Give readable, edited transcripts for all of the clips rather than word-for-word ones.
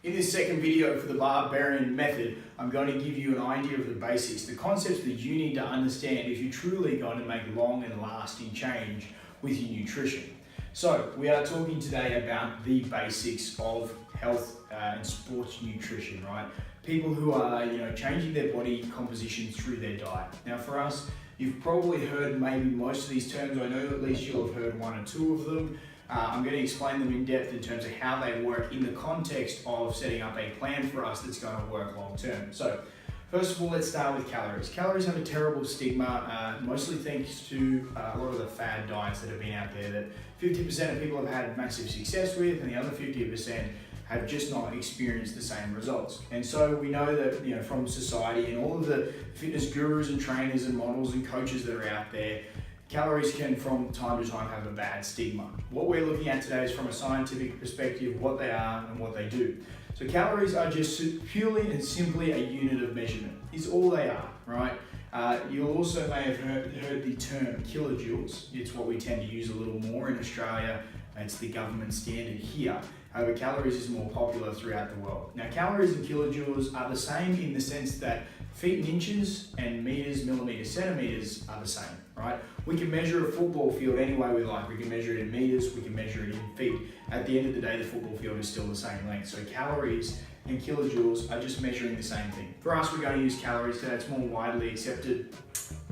In this second video for the Barbarian Method, I'm going to give you an idea of the basics, the concepts that you need to understand if you're truly going to make long and lasting change with your nutrition. So we are talking today about the basics of health and sports nutrition, right? People who are changing their body composition through their diet. Now for us, you've probably heard maybe most of these terms. I know at least you'll have heard one or two of them. I'm going to explain them in depth in terms of how they work in the context of setting up a plan for us that's going to work long term. So first of all, let's start with calories. Calories have a terrible stigma, mostly thanks to a lot of the fad diets that have been out there that 50% of people have had massive success with, and the other 50% have just not experienced the same results. And so we know that from society and all of the fitness gurus and trainers and models and coaches that are out there, calories can from time to time have a bad stigma. What we're looking at today is from a scientific perspective, what they are and what they do. So calories are just purely and simply a unit of measurement, is all they are, right? You also may have heard the term kilojoules. It's what we tend to use a little more in Australia. It's the government standard here. However, calories is more popular throughout the world. Now, calories and kilojoules are the same in the sense that feet and inches and meters, millimeters, centimeters are the same, right? We can measure a football field any way we like. We can measure it in meters, we can measure it in feet. At the end of the day, the football field is still the same length. So calories and kilojoules are just measuring the same thing. For us, we're going to use calories today. It's more widely accepted.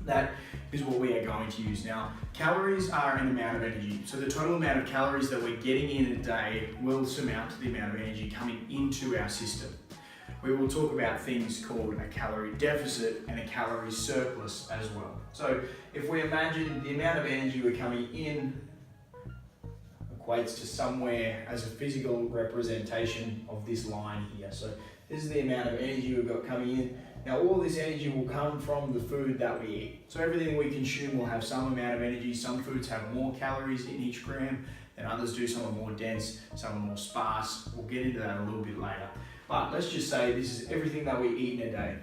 That is what we are going to use. Now, calories are an amount of energy. So the total amount of calories that we're getting in a day will surmount to the amount of energy coming into our system. We will talk about things called a calorie deficit and a calorie surplus as well. So if we imagine the amount of energy we're coming in equates to somewhere as a physical representation of this line here. So this is the amount of energy we've got coming in. Now all this energy will come from the food that we eat. So everything we consume will have some amount of energy. Some foods have more calories in each gram than others do. Some are more dense, some are more sparse. We'll get into that a little bit later. But let's just say this is everything that we eat in a day.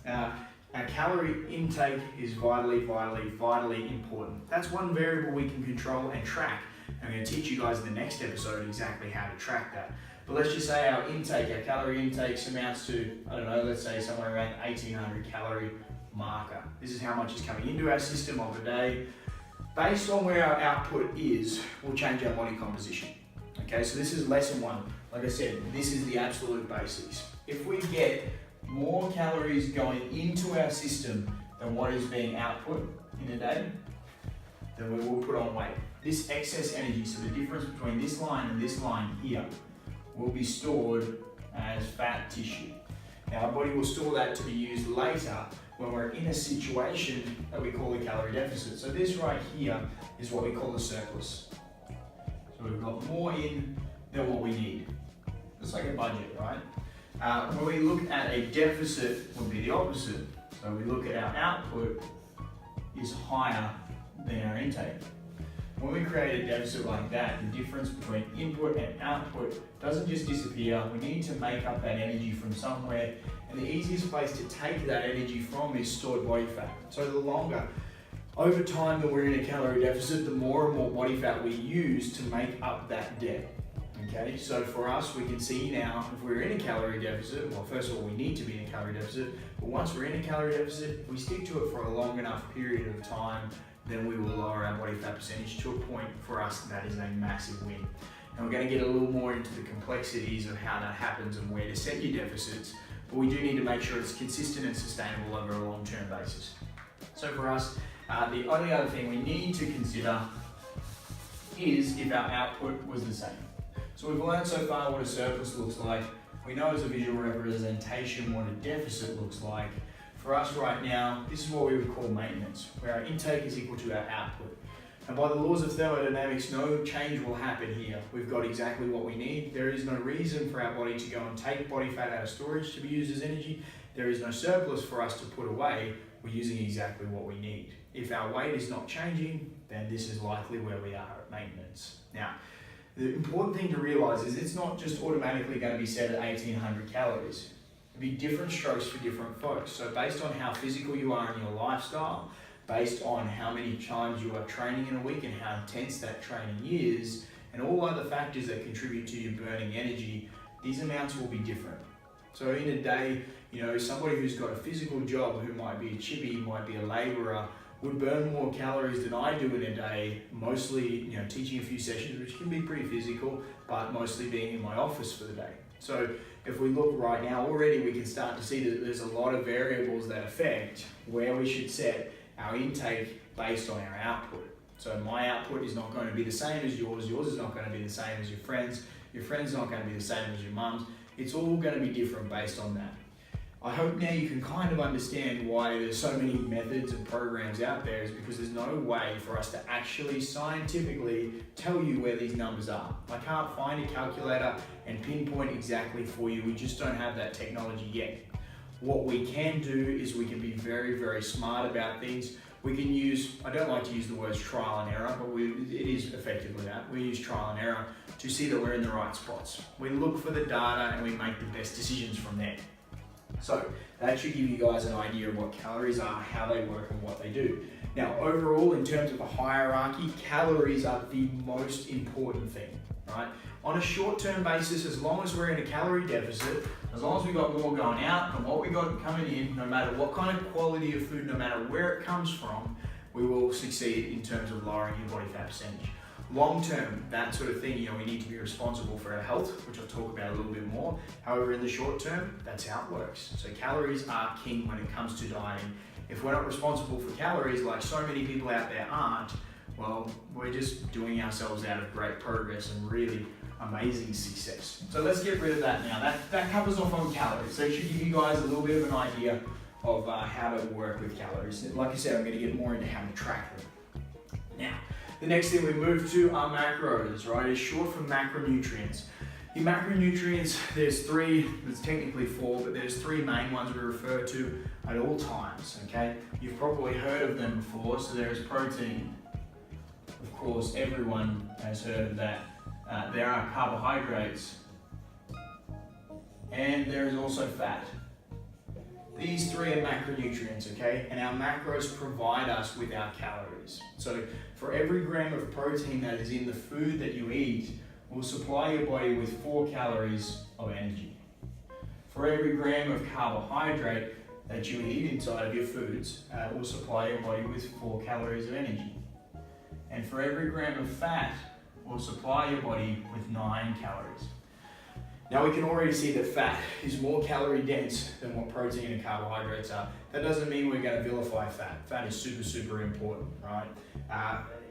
Our calorie intake is vitally important. That's one variable we can control and track. I'm going to teach you guys in the next episode exactly how to track that. But let's just say our calorie intake amounts to, let's say somewhere around 1800 calorie marker. This is how much is coming into our system of a day. Based on where our output is, we'll change our body composition. Okay, so this is lesson one. Like I said, this is the absolute basics. If we get more calories going into our system than what is being output in a day, then we will put on weight. This excess energy, so the difference between this line and this line here, will be stored as fat tissue. Now our body will store that to be used later when we're in a situation that we call a calorie deficit. So this right here is what we call the surplus. So we've got more in than what we need. It's like a budget, right? When we look at a deficit, would be the opposite. So we look at our output is higher than our intake. When we create a deficit like that, the difference between input and output doesn't just disappear. We need to make up that energy from somewhere, and the easiest place to take that energy from is stored body fat. So the longer, over time that we're in a calorie deficit, the more and more body fat we use to make up that debt. Okay, so for us, we can see now if we're in a calorie deficit, well, first of all, we need to be in a calorie deficit, but once we're in a calorie deficit, if we stick to it for a long enough period of time, then we will lower our body fat percentage to a point for us that is a massive win. And we're going to get a little more into the complexities of how that happens and where to set your deficits, but we do need to make sure it's consistent and sustainable over a long-term basis. So for us, the only other thing we need to consider is if our output was the same. So we've learned so far what a surplus looks like. We know as a visual representation what a deficit looks like. For us right now, this is what we would call maintenance, where our intake is equal to our output. And by the laws of thermodynamics, no change will happen here. We've got exactly what we need. There is no reason for our body to go and take body fat out of storage to be used as energy. There is no surplus for us to put away. We're using exactly what we need. If our weight is not changing, then this is likely where we are at maintenance. Now, the important thing to realize is it's not just automatically going to be set at 1800 calories. Be different strokes for different folks. So based on how physical you are in your lifestyle, based on how many times you are training in a week and how intense that training is, and all other factors that contribute to you burning energy, these amounts will be different. So in a day, somebody who's got a physical job, who might be a chippy, might be a labourer, would burn more calories than I do in a day, mostly teaching a few sessions, which can be pretty physical, but mostly being in my office for the day. So if we look right now, already we can start to see that there's a lot of variables that affect where we should set our intake based on our output. So my output is not going to be the same as yours is not going to be the same as your friend's not going to be the same as your mum's. It's all going to be different based on that. I hope now you can kind of understand why there's so many methods and programs out there, is because there's no way for us to actually scientifically tell you where these numbers are. I can't find a calculator and pinpoint exactly for you. We just don't have that technology yet. What we can do is we can be very, very smart about things. We can use, I don't like to use the words trial and error, but it is effectively that. We use trial and error to see that we're in the right spots. We look for the data and we make the best decisions from there. So that should give you guys an idea of what calories are, how they work, and what they do. Now, overall, in terms of a hierarchy, calories are the most important thing, right? On a short-term basis, as long as we're in a calorie deficit, as long as we got more going out than what we got coming in, no matter what kind of quality of food, no matter where it comes from, we will succeed in terms of lowering your body fat percentage. Long term, that sort of thing, we need to be responsible for our health, which I'll talk about a little bit more. However, in the short term, that's how it works. So calories are king when it comes to dieting. If we're not responsible for calories, like so many people out there aren't, well, we're just doing ourselves out of great progress and really amazing success. So let's get rid of that now. That covers off on calories. So it should give you guys a little bit of an idea of how to work with calories. Like I said, I'm going to get more into how to track them. Now, the next thing we move to are macros, right? It's short for macronutrients. In macronutrients, there's technically four, but there's three main ones we refer to at all times, okay? You've probably heard of them before. So there is protein. Of course, everyone has heard of that. There are carbohydrates, and there is also fat. These three are macronutrients, okay? And our macros provide us with our calories. So for every gram of protein that is in the food that you eat, will supply your body with 4 calories of energy. For every gram of carbohydrate that you eat inside of your foods, will supply your body with 4 calories of energy. And for every gram of fat, will supply your body with 9 calories. Now we can already see that fat is more calorie dense than what protein and carbohydrates are. That doesn't mean we're going to vilify fat. Fat is super, super important, right?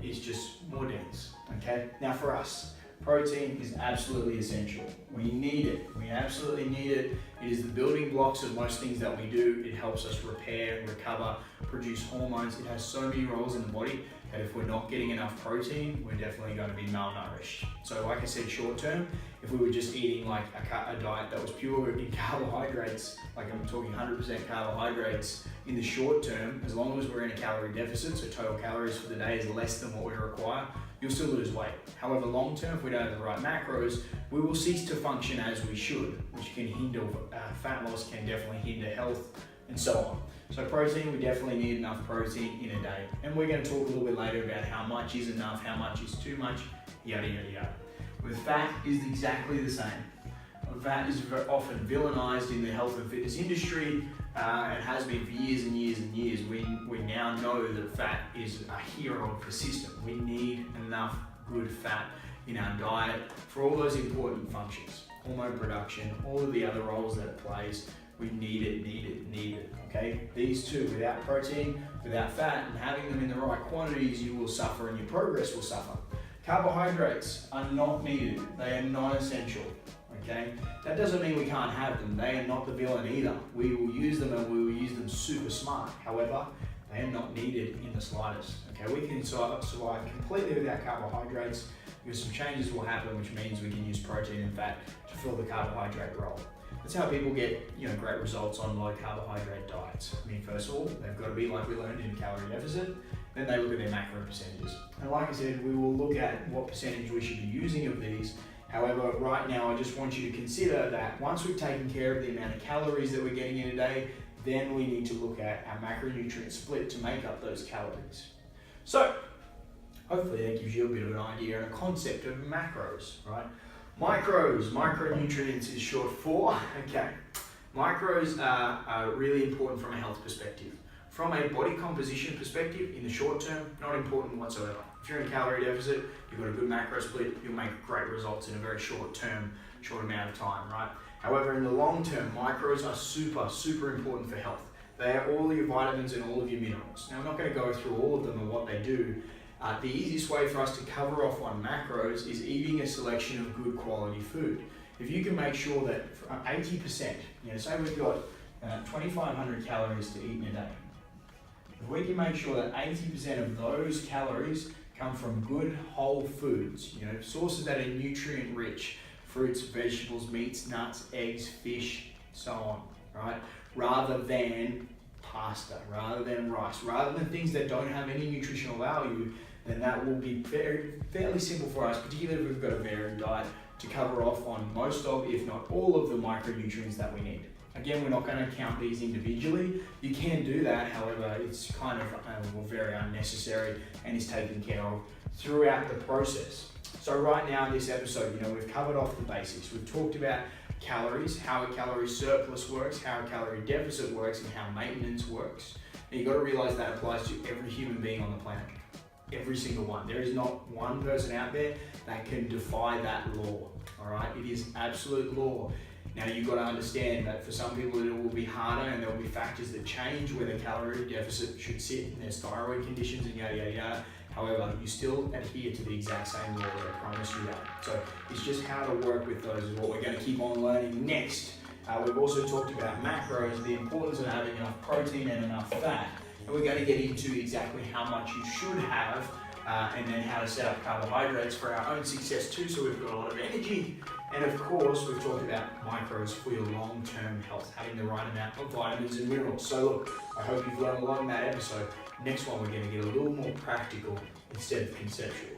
It's just more dense, okay? Now for us, protein is absolutely essential. We need it. We absolutely need it. It is the building blocks of most things that we do. It helps us repair, recover, produce hormones. It has so many roles in the body that if we're not getting enough protein, we're definitely going to be malnourished. So like I said, short term, if we were just eating like a diet that was pure in carbohydrates, like I'm talking 100% carbohydrates, in the short term, as long as we're in a calorie deficit, so total calories for the day is less than what we require, you'll still lose weight. However, long term, if we don't have the right macros, we will cease to function as we should, which can hinder fat loss, can definitely hinder health, and so on. So protein, we definitely need enough protein in a day. And we're going to talk a little bit later about how much is enough, how much is too much, yada, yada, yada. With fat, is exactly the same. Fat is often villainized in the health and fitness industry, and has been for years and years and years. We now know that fat is a hero of the system. We need enough good fat in our diet for all those important functions. Hormone production, all of the other roles that it plays. We need it, okay? These two, without protein, without fat, and having them in the right quantities, you will suffer and your progress will suffer. Carbohydrates are not needed. They are non-essential, okay? That doesn't mean we can't have them. They are not the villain either. We will use them and we will use them super smart. However, they are not needed in the slightest, okay? We can survive completely without carbohydrates because some changes will happen, which means we can use protein and fat to fill the carbohydrate role. That's how people get great results on low carbohydrate diets. I mean, first of all, they've got to be, like we learned, in a calorie deficit. Then they look at their macro percentages. And like I said, we will look at what percentage we should be using of these. However, right now, I just want you to consider that once we've taken care of the amount of calories that we're getting in a day, then we need to look at our macronutrient split to make up those calories. So, hopefully that gives you a bit of an idea and a concept of macros, right? Macros, micronutrients is short for, okay. Macros are really important from a health perspective. From a body composition perspective, in the short term, not important whatsoever. If you're in a calorie deficit, you've got a good macro split, you'll make great results in a very short amount of time, right? However, in the long term, macros are super important for health. They are all your vitamins and all of your minerals. Now, I'm not going to go through all of them and what they do. The easiest way for us to cover off on macros is eating a selection of good quality food. If you can make sure that 80%, say we've got 2,500 calories to eat in a day. If we can make sure that 80% of those calories come from good whole foods, sources that are nutrient rich, fruits, vegetables, meats, nuts, eggs, fish, so on, right? Rather than pasta, rather than rice, rather than things that don't have any nutritional value, then that will be fairly simple for us, particularly if we've got a varied diet, to cover off on most of, if not all of the micronutrients that we need. Again, we're not going to count these individually. You can do that, however, it's kind of very unnecessary and is taken care of throughout the process. So right now in this episode, we've covered off the basics. We've talked about calories, how a calorie surplus works, how a calorie deficit works, and how maintenance works. And you've got to realize that applies to every human being on the planet. Every single one. There is not one person out there that can defy that law, all right? It is absolute law. Now you've got to understand that for some people it will be harder and there will be factors that change where the calorie deficit should sit, and there's thyroid conditions and yada yada yada. However, you still adhere to the exact same law, I promise you that. So it's just how to work with those is what we're going to keep on learning next. We've also talked about macros, the importance of having enough protein and enough fat. And we're going to get into exactly how much you should have and then how to set up carbohydrates for our own success too, so we've got a lot of energy. And of course, we've talked about macros for your long-term health, having the right amount of vitamins and minerals. So look, I hope you've learned a lot in that episode. Next one, we're going to get a little more practical instead of conceptual.